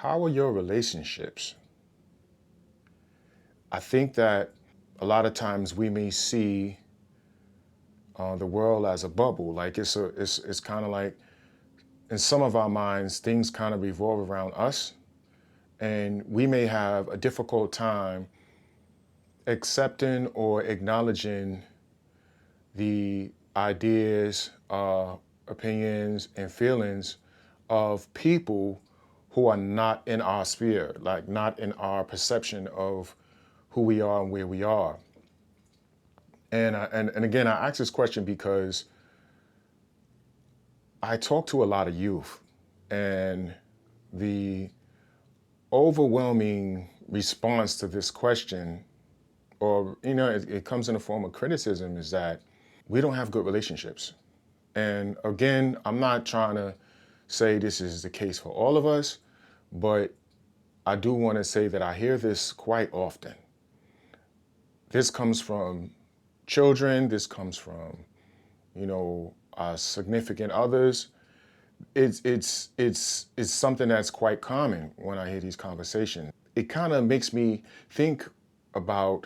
How are your relationships? I think that a lot of times we may see the world as a bubble. Like it's kind of like in some of our minds, things kind of revolve around us, and we may have a difficult time accepting or acknowledging the ideas, opinions, and feelings of people who are not in our sphere, like not in our perception of who we are and where we are. And again, I ask this question because I talk to a lot of youth, and the overwhelming response to this question, or it comes in the form of criticism, is that we don't have good relationships. And again, I'm not trying to say this is the case for all of us, but I do want to say that I hear this quite often. This comes from children, this comes from, significant others. It's something that's quite common when I hear these conversations. It kind of makes me think about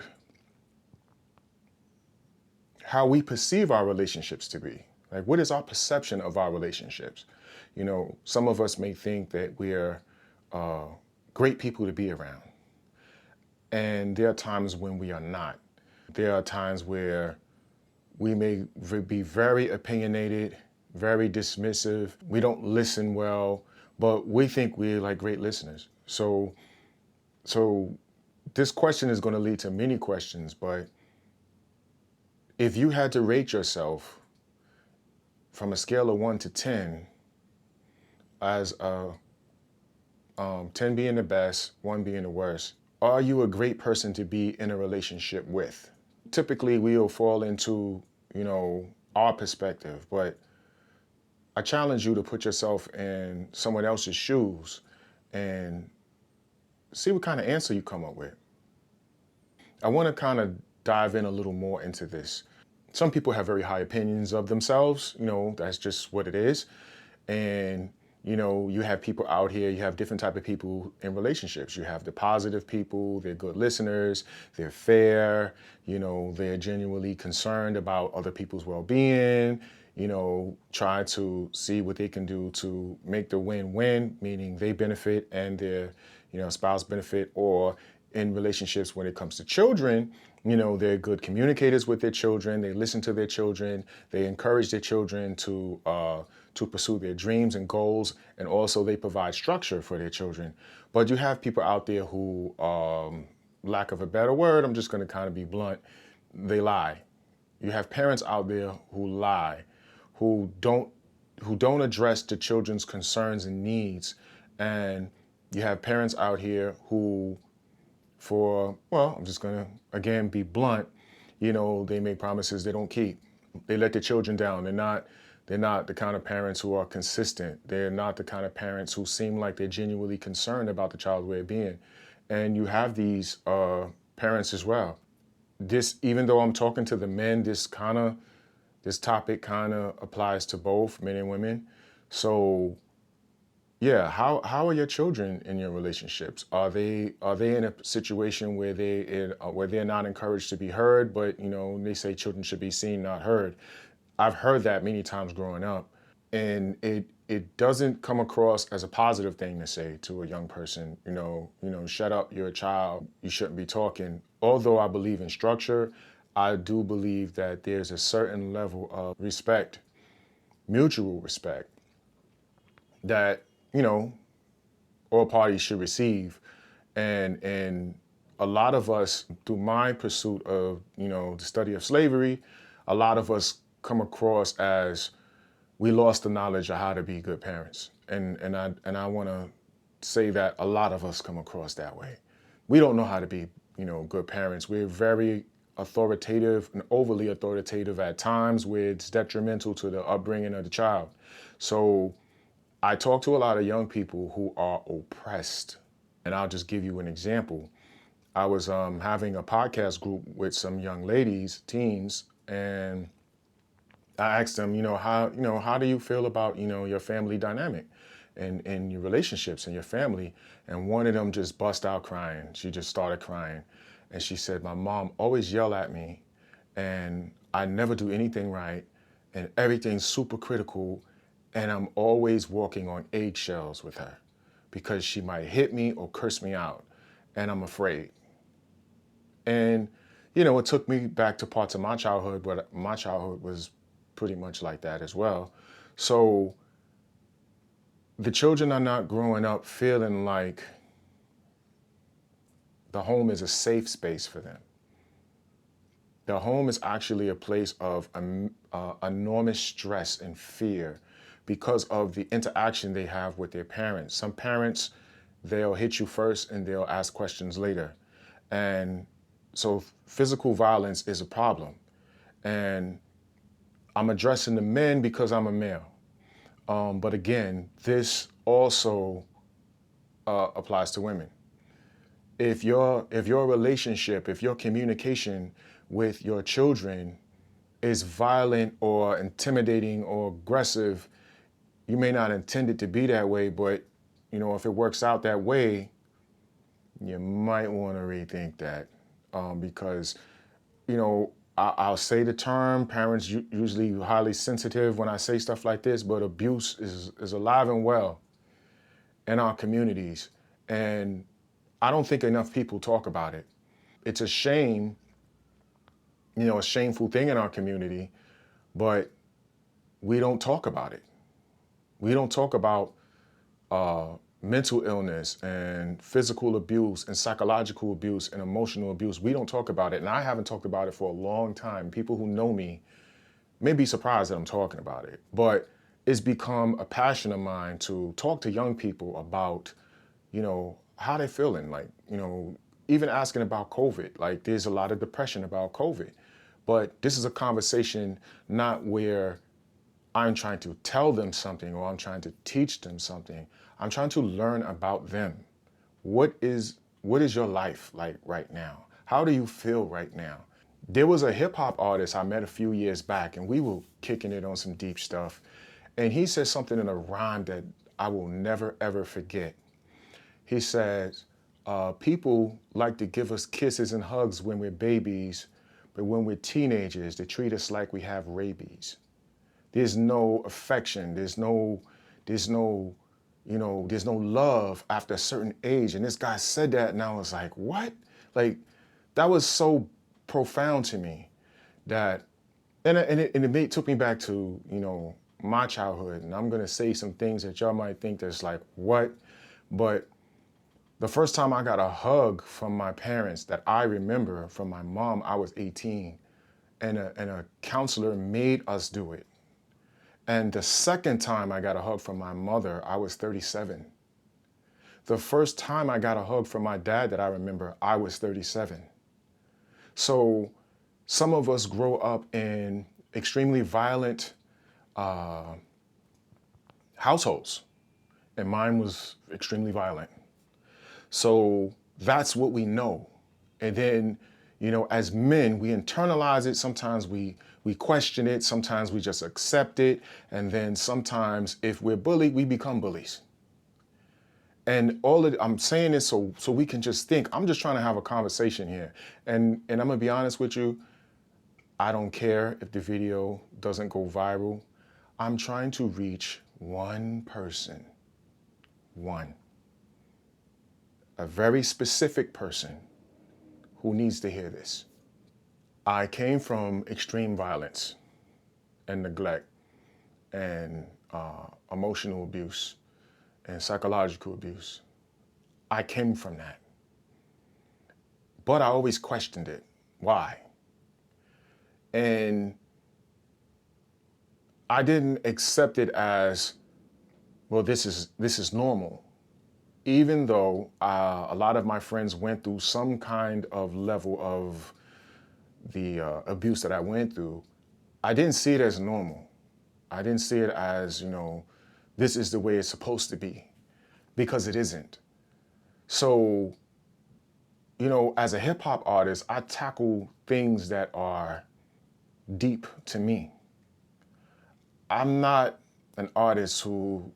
how we perceive our relationships to be. Like, what is our perception of our relationships? Some of us may think that we're great people to be around. And there are times when we are not. There are times where we may be very opinionated, very dismissive. We don't listen well, but we think we're like great listeners. So this question is going to lead to many questions, but if you had to rate yourself from a scale of 1 to 10, as 10 being the best, 1 being the worst, are you a great person to be in a relationship with? Typically, we'll fall into, our perspective, but I challenge you to put yourself in someone else's shoes and see what kind of answer you come up with. I want to kind of dive in a little more into this. Some people have very high opinions of themselves, that's just what it is. And you have people out here, you have different type of people in relationships. You have the positive people, they're good listeners, they're fair, they're genuinely concerned about other people's well-being, try to see what they can do to make the win-win, meaning they benefit and their, spouse benefit. Or in relationships when it comes to children, they're good communicators with their children, they listen to their children, they encourage their children to pursue their dreams and goals, and also they provide structure for their children. But you have people out there who, lack of a better word, I'm just going to kind of be blunt, they lie. You have parents out there who lie, who don't address the children's concerns and needs. And you have parents out here who, I'm just going to, again, be blunt, they make promises they don't keep. They let their children down. They're not the kind of parents who are consistent. They're not the kind of parents who seem like they're genuinely concerned about the child's well-being. And you have these parents as well. Even though I'm talking to the men, this topic kind of applies to both men and women. So yeah, how are your children in your relationships? Are they in a situation where they're not encouraged to be heard, but they say children should be seen, not heard. I've heard that many times growing up, and it doesn't come across as a positive thing to say to a young person. Shut up, you're a child, you shouldn't be talking. Although I believe in structure, I do believe that there's a certain level of respect, mutual respect, that all parties should receive. And a lot of us, through my pursuit of the study of slavery, a lot of us come across as we lost the knowledge of how to be good parents. And I want to say that a lot of us come across that way. We don't know how to be good parents. We're very authoritative and overly authoritative at times, where it's detrimental to the upbringing of the child. So I talk to a lot of young people who are oppressed. And I'll just give you an example. I was having a podcast group with some young ladies, teens, and I asked them, how do you feel about, your family dynamic? in your relationships and your family. And one of them just bust out crying. She just started crying. And she said, my mom always yell at me and I never do anything right and everything's super critical and I'm always walking on eggshells with her because she might hit me or curse me out and I'm afraid. And, it took me back to parts of my childhood, but my childhood was pretty much like that as well. So the children are not growing up feeling like the home is a safe space for them. The home is actually a place of enormous stress and fear because of the interaction they have with their parents. Some parents, they'll hit you first and they'll ask questions later. And so physical violence is a problem. And I'm addressing the men because I'm a male. But again, this also applies to women. If your relationship, if your communication with your children is violent or intimidating or aggressive, you may not intend it to be that way, but if it works out that way, you might want to rethink that because I'll say the term. Parents usually highly sensitive when I say stuff like this, but abuse is alive and well in our communities, and I don't think enough people talk about it. It's a shame, a shameful thing in our community, but we don't talk about it. We don't talk about mental illness and physical abuse and psychological abuse and emotional abuse. We don't talk about it, and I haven't talked about it for a long time. People who know me may be surprised that I'm talking about it, but it's become a passion of mine to talk to young people about, how they're feeling. Like, even asking about COVID. Like, there's a lot of depression about COVID, but this is a conversation not where I'm trying to tell them something or I'm trying to teach them something. I'm trying to learn about them. What is your life like right now? How do you feel right now? There was a hip hop artist I met a few years back and we were kicking it on some deep stuff. And he said something in a rhyme that I will never ever forget. He says, people like to give us kisses and hugs when we're babies, but when we're teenagers, they treat us like we have rabies. There's no affection. There's no love after a certain age. And this guy said that and I was like, what? Like, that was so profound to me that, and it took me back to, my childhood. And I'm going to say some things that y'all might think that's like, what? But the first time I got a hug from my parents that I remember from my mom, I was 18 and a counselor made us do it. And the second time I got a hug from my mother, I was 37. The first time I got a hug from my dad that I remember, I was 37. So some of us grow up in extremely violent households, and mine was extremely violent. So that's what we know. And then, as men, we internalize it. Sometimes we question it. Sometimes we just accept it. And then sometimes if we're bullied, we become bullies. And I'm saying this so we can just think. I'm just trying to have a conversation here. And I'm going to be honest with you. I don't care if the video doesn't go viral. I'm trying to reach one person. One. A very specific person who needs to hear this. I came from extreme violence and neglect and emotional abuse and psychological abuse. I came from that. But I always questioned it. Why? And I didn't accept it as, well, this is normal. Even though a lot of my friends went through some kind of level of the abuse that I went through, I didn't see it as normal. I didn't see it as, this is the way it's supposed to be, because it isn't. So, as a hip hop artist, I tackle things that are deep to me. I'm not an artist who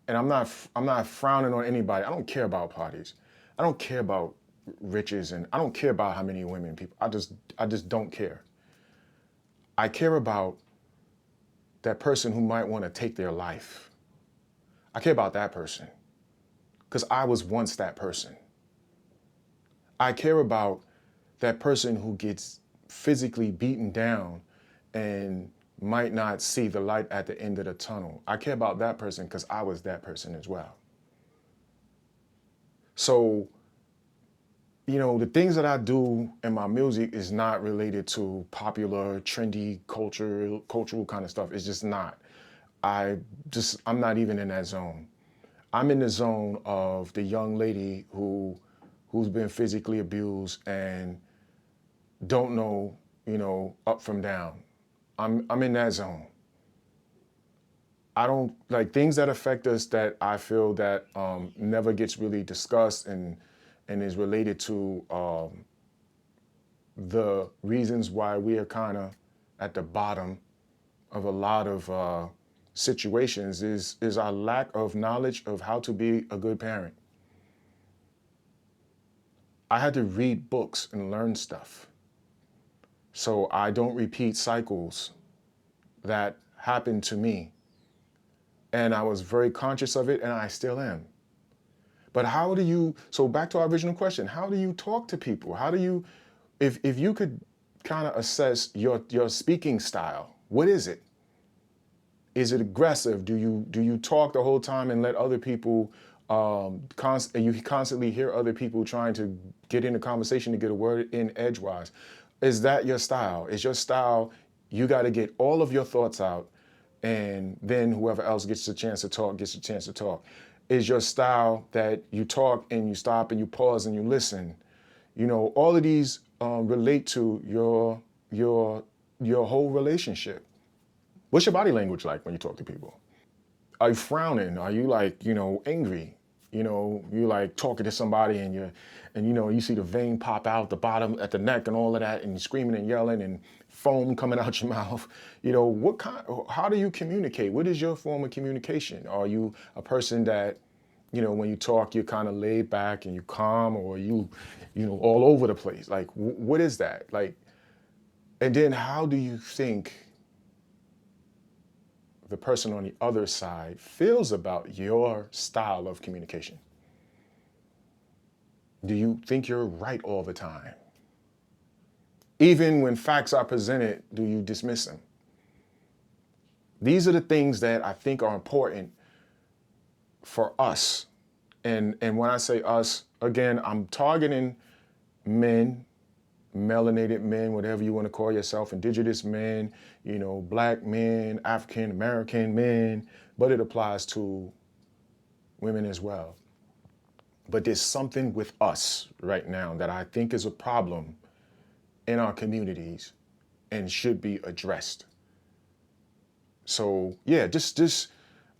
And I'm not frowning on anybody. I don't care about parties. I don't care about riches, and I don't care about how many women people. I just don't care. I care about that person who might want to take their life. I care about that person because I was once that person. I care about that person who gets physically beaten down and might not see the light at the end of the tunnel. I care about that person because I was that person as well. So, the things that I do in my music is not related to popular, trendy cultural kind of stuff. It's just not. I'm not even in that zone. I'm in the zone of the young lady who's been physically abused and don't know, up from down. I'm in that zone. I don't like things that affect us that I feel that never gets really discussed and is related to the reasons why we are kind of at the bottom of a lot of situations is our lack of knowledge of how to be a good parent. I had to read books and learn stuff so I don't repeat cycles that happened to me. And I was very conscious of it, and I still am. But so back to our original question, how do you talk to people? How do you, if you could kind of assess your speaking style, what is it? Is it aggressive? Do you talk the whole time and let other people, you constantly hear other people trying to get in a conversation to get a word in edgewise? Is that your style? Is your style, you got to get all of your thoughts out and then whoever else gets a chance to talk gets a chance to talk? Is your style that you talk and you stop and you pause and you listen? All of these relate to your whole relationship. What's your body language like when you talk to people? Are you frowning? Are you like, angry? You like talking to somebody and you see the vein pop out the bottom at the neck and all of that, and you're screaming and yelling and foam coming out your mouth. How do you communicate? What is your form of communication? Are you a person that, when you talk, you're kind of laid back and you calm, or all over the place? Like, what is that? Like, and then how do you think the person on the other side feels about your style of communication? Do you think you're right all the time? Even when facts are presented, do you dismiss them? These are the things that I think are important for us. And when I say us, again, I'm targeting men, melanated men, whatever you want to call yourself, indigenous men, black men, African American men, but it applies to women as well. But there's something with us right now that I think is a problem in our communities and should be addressed. So yeah, just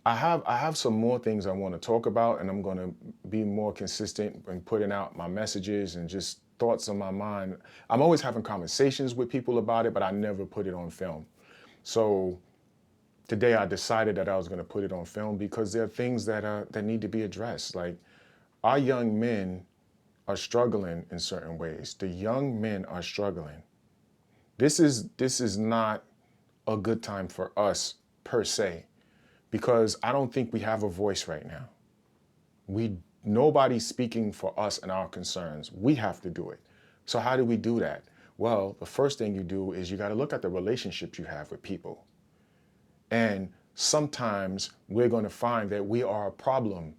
I have some more things I want to talk about, and I'm going to be more consistent in putting out my messages and just thoughts on my mind. I'm always having conversations with people about it, but I never put it on film. So today I decided that I was going to put it on film because there are things that need to be addressed. Like, our young men are struggling in certain ways. The young men are struggling. This is not a good time for us per se, because I don't think we have a voice right now. Nobody's speaking for us and our concerns. We have to do it. So how do we do that? Well, the first thing you do is you got to look at the relationships you have with people. And sometimes we're going to find that we are a problem.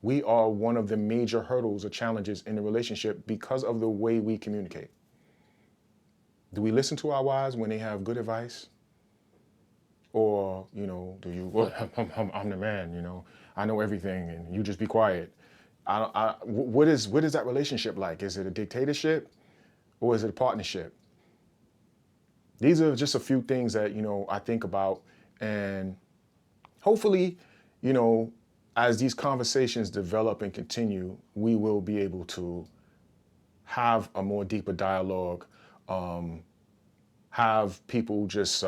We are one of the major hurdles or challenges in the relationship because of the way we communicate. Do we listen to our wives when they have good advice? Or, do you, well, I'm the man, I know everything and you just be quiet. What is that relationship like? Is it a dictatorship or is it a partnership? These are just a few things that, I think about, and hopefully, as these conversations develop and continue, we will be able to have a more deeper dialogue, have people just,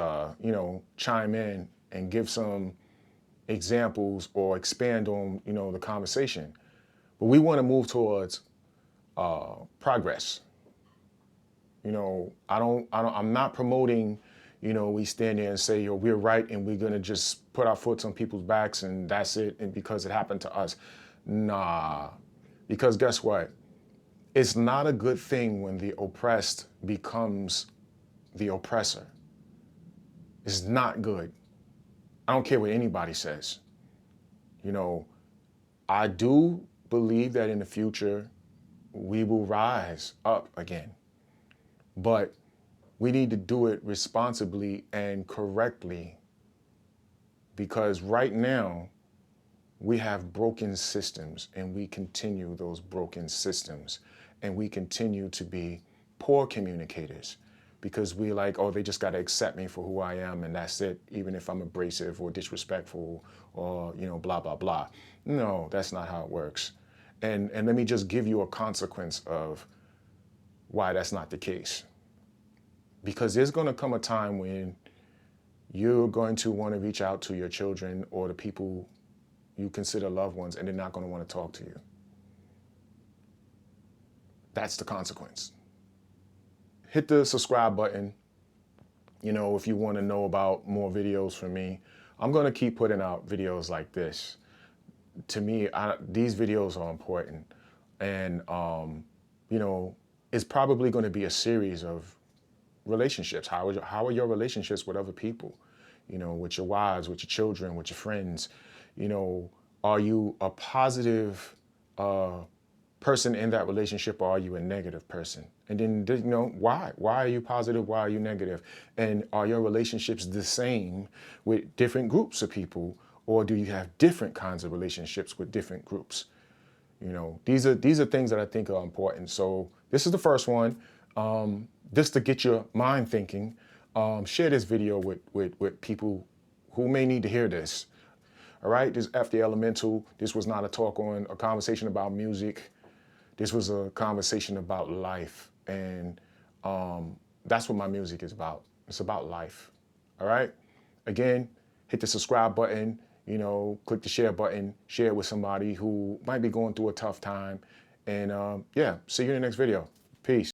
chime in and give some examples or expand on, the conversation. But we want to move towards progress. I'm not promoting, we stand there and say, yo, we're right and we're going to just put our foot on people's backs and that's it. And because it happened to us. Nah, because guess what? It's not a good thing when the oppressed becomes the oppressor. It's not good. I don't care what anybody says. I do believe that in the future, we will rise up again. But we need to do it responsibly and correctly, because right now we have broken systems and we continue those broken systems and we continue to be poor communicators because we like, oh, they just got to accept me for who I am and that's it, even if I'm abrasive or disrespectful or, blah, blah, blah. No, that's not how it works. And let me just give you a consequence of why that's not the case. Because there's going to come a time when you're going to want to reach out to your children or the people you consider loved ones, and they're not going to want to talk to you. That's the consequence. Hit the subscribe button, if you want to know about more videos from me. I'm going to keep putting out videos like this. To me, these videos are important. And, it's probably going to be a series of relationships. How are your relationships with other people? With your wives, with your children, with your friends. Are you a positive person in that relationship, or are you a negative person? And then, why? Why are you positive? Why are you negative? And are your relationships the same with different groups of people, or do you have different kinds of relationships with different groups? These are things that I think are important. So this is the first one. Just to get your mind thinking, share this video with people who may need to hear this. All right, this is F the Elemental. This was not a conversation about music. This was a conversation about life. And that's what my music is about. It's about life. All right? Again, hit the subscribe button, click the share button, share it with somebody who might be going through a tough time. And yeah, see you in the next video. Peace.